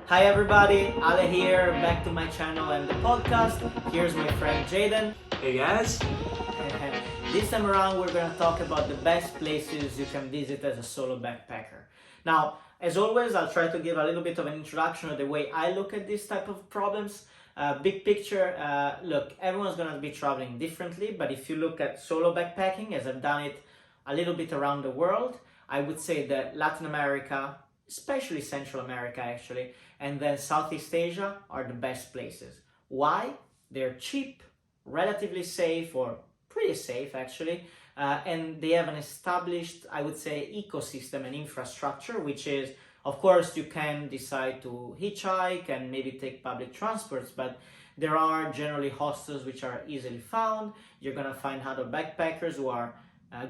Hi everybody, Ale here, back to my channel and the podcast. Here's my friend Jayden. Hey guys. This time around we're going to talk about the best places you can visit as a solo backpacker. Now, as always, I'll try to give a little bit of an introduction of the way I look at this type of problems. Big picture, look, everyone's going to be traveling differently, but if you look at solo backpacking, as I've done it a little bit around the world, I would say that Latin America, especially Central America actually, and then Southeast Asia are the best places. Why? They're cheap, relatively safe, or pretty safe actually, and they have an established, I would say, ecosystem and infrastructure, which is, of course, you can decide to hitchhike and maybe take public transports, but there are generally hostels which are easily found. You're gonna find other backpackers who are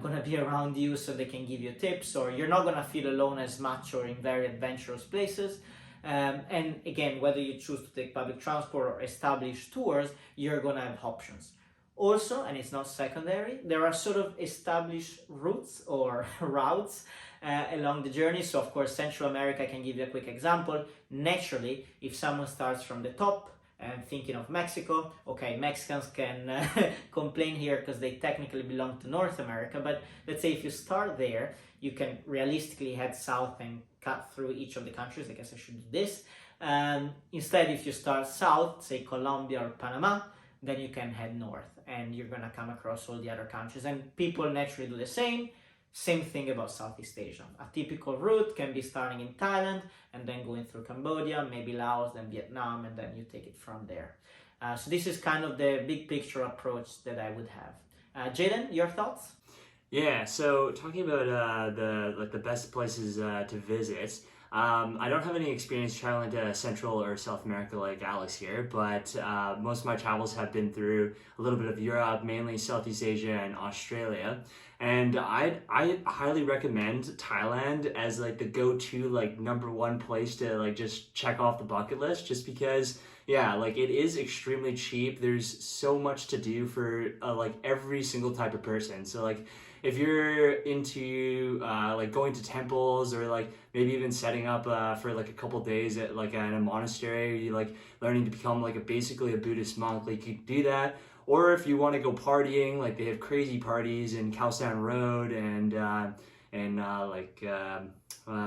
gonna be around you so they can give you tips, or you're not gonna feel alone as much or in very adventurous places. And again, whether you choose to take public transport or establish tours, you're gonna have options. Also, and it's not secondary, there are sort of established routes or routes along the journey. So of course, Central America, I can give you a quick example. Naturally, if someone starts from the top, and thinking of Mexico, okay, Mexicans can complain here because they technically belong to North America, but let's say if you start there, you can realistically head south and cut through each of the countries. I guess I should do this. Instead, if you start south, say Colombia or Panama, then you can head north and you're gonna come across all the other countries, and people naturally do the same. Same thing about Southeast Asia. A typical route can be starting in Thailand and then going through Cambodia, maybe Laos, then Vietnam, and then you take it from there. So this is kind of the big picture approach that I would have. Jayden, your thoughts? Yeah, so talking about the best places to visit. I don't have any experience traveling to Central or South America like Alex here, but most of my travels have been through a little bit of Europe, mainly Southeast Asia and Australia. And I highly recommend Thailand as like the go-to like number one place to like just check off the bucket list, just because yeah, like it is extremely cheap. There's so much to do for like every single type of person. So like if you're into like going to temples, or like maybe even setting up for like a couple days at like in a monastery, you like learning to become like basically a Buddhist monk, like you can do that. Or if you want to go partying, like they have crazy parties in Khao San Road and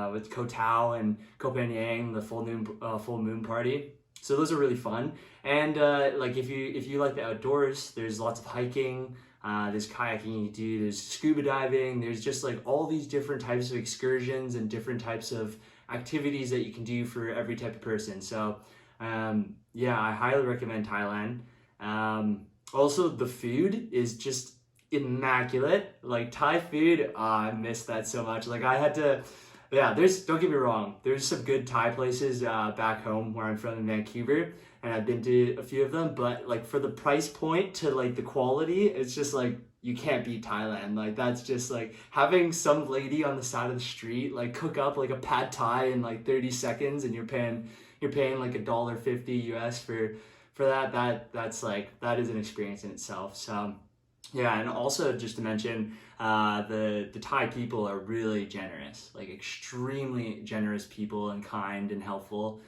with Koh Tao and Koh Phangan, the full moon party. So those are really fun. And like if you like the outdoors, there's lots of hiking. There's kayaking you do, there's scuba diving, there's just like all these different types of excursions and different types of activities that you can do for every type of person. So yeah, I highly recommend Thailand. Also, the food is just immaculate. Like Thai food, I miss that so much. Like I had to, yeah, don't get me wrong, there's some good Thai places back home where I'm from in Vancouver, and I've been to a few of them, but like for the price point to like the quality, it's just like you can't beat Thailand. Like that's just like having some lady on the side of the street like cook up like a pad thai in like 30 seconds, and you're paying like $1.50 US for that's like that is an experience in itself. So yeah, and also just to mention, the Thai people are really generous, like extremely generous people and kind and helpful.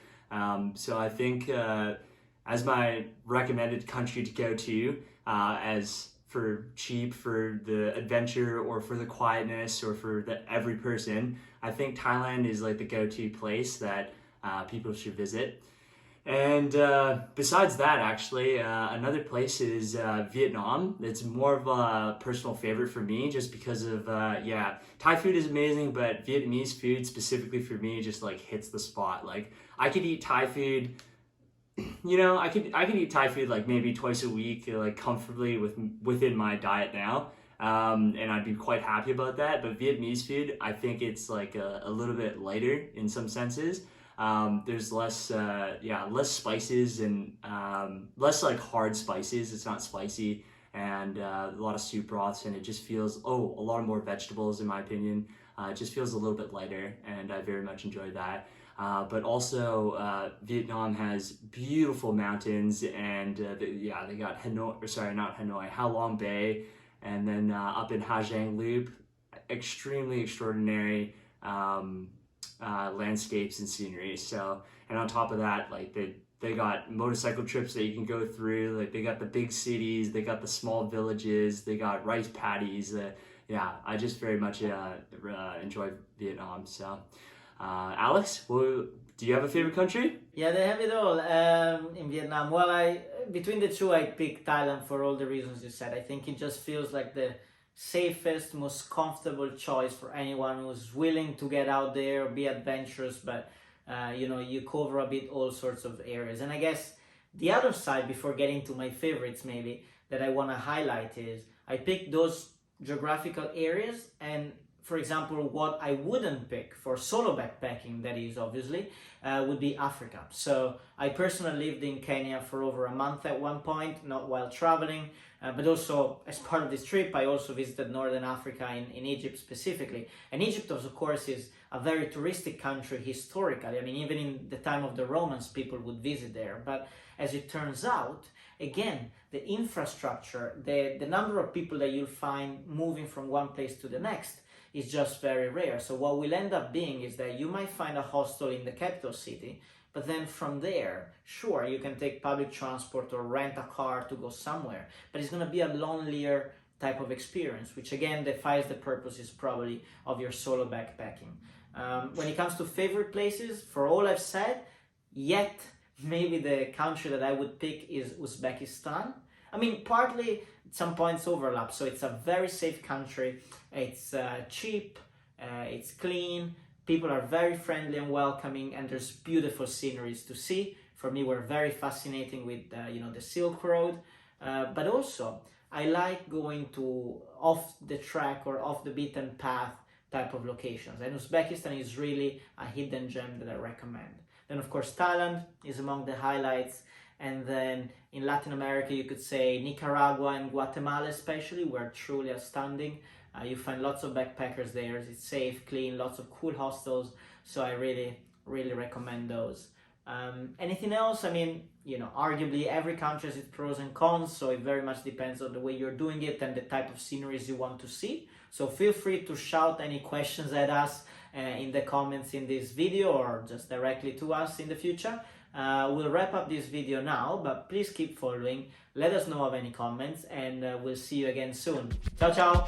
So I think as my recommended country to go to, as for cheap, for the adventure, or for the quietness, or for the every person, I think Thailand is like the go-to place that people should visit. And besides that, actually, another place is Vietnam. It's more of a personal favorite for me, just because of yeah, Thai food is amazing, but Vietnamese food specifically for me just like hits the spot. Like I could eat Thai food, you know, I could eat Thai food like maybe twice a week, like comfortably within my diet now. And I'd be quite happy about that. But Vietnamese food, I think it's like a little bit lighter in some senses. There's less spices and less like hard spices. It's not spicy, and a lot of soup broths, and it just feels a lot more vegetables in my opinion. It just feels a little bit lighter, and I very much enjoy that. But also Vietnam has beautiful mountains, and they got Ha Long Bay, and then up in Ha Giang Loop, extremely extraordinary landscapes and scenery. So, and on top of that, like they got motorcycle trips that you can go through. Like they got the big cities, they got the small villages, they got rice paddies. Yeah, I just very much enjoy Vietnam. So, Alex, do you have a favorite country? Yeah, they have it all in Vietnam. Well, between the two, I picked Thailand for all the reasons you said. I think it just feels like the safest, most comfortable choice for anyone who's willing to get out there, be adventurous, but you cover a bit all sorts of areas. And I guess the other side, before getting to my favorites maybe, that I want to highlight is I picked those geographical areas, and for example, what I wouldn't pick for solo backpacking, that is obviously, would be Africa. So I personally lived in Kenya for over a month at one point, not while traveling, but also as part of this trip, I also visited Northern Africa in Egypt specifically. And Egypt, of course, is a very touristic country historically. I mean, even in the time of the Romans, people would visit there. But as it turns out, again, the infrastructure, the number of people that you'll find moving from one place to the next is just very rare. So what will end up being is that you might find a hostel in the capital city, but then from there, sure, you can take public transport or rent a car to go somewhere, but it's going to be a lonelier type of experience, which again defies the purposes probably of your solo backpacking. When it comes to favorite places, for all I've said, yet maybe the country that I would pick is Uzbekistan. I mean, partly some points overlap, so it's a very safe country, it's cheap, it's clean, people are very friendly and welcoming, and there's beautiful sceneries to see. For me, we're very fascinating with the Silk Road, but also I like going to off the track or off the beaten path type of locations, and Uzbekistan is really a hidden gem that I recommend. Then of course Thailand is among the highlights, and then in Latin America you could say Nicaragua and Guatemala especially were truly outstanding. You find lots of backpackers there, it's safe, clean, lots of cool hostels, so I really recommend those. Anything else? I mean, arguably every country has its pros and cons, so it very much depends on the way you're doing it and the type of sceneries you want to see. So feel free to shout any questions at us in the comments in this video, or just directly to us in the future. We'll wrap up this video now, but please keep following, let us know of any comments, and we'll see you again soon. Ciao ciao!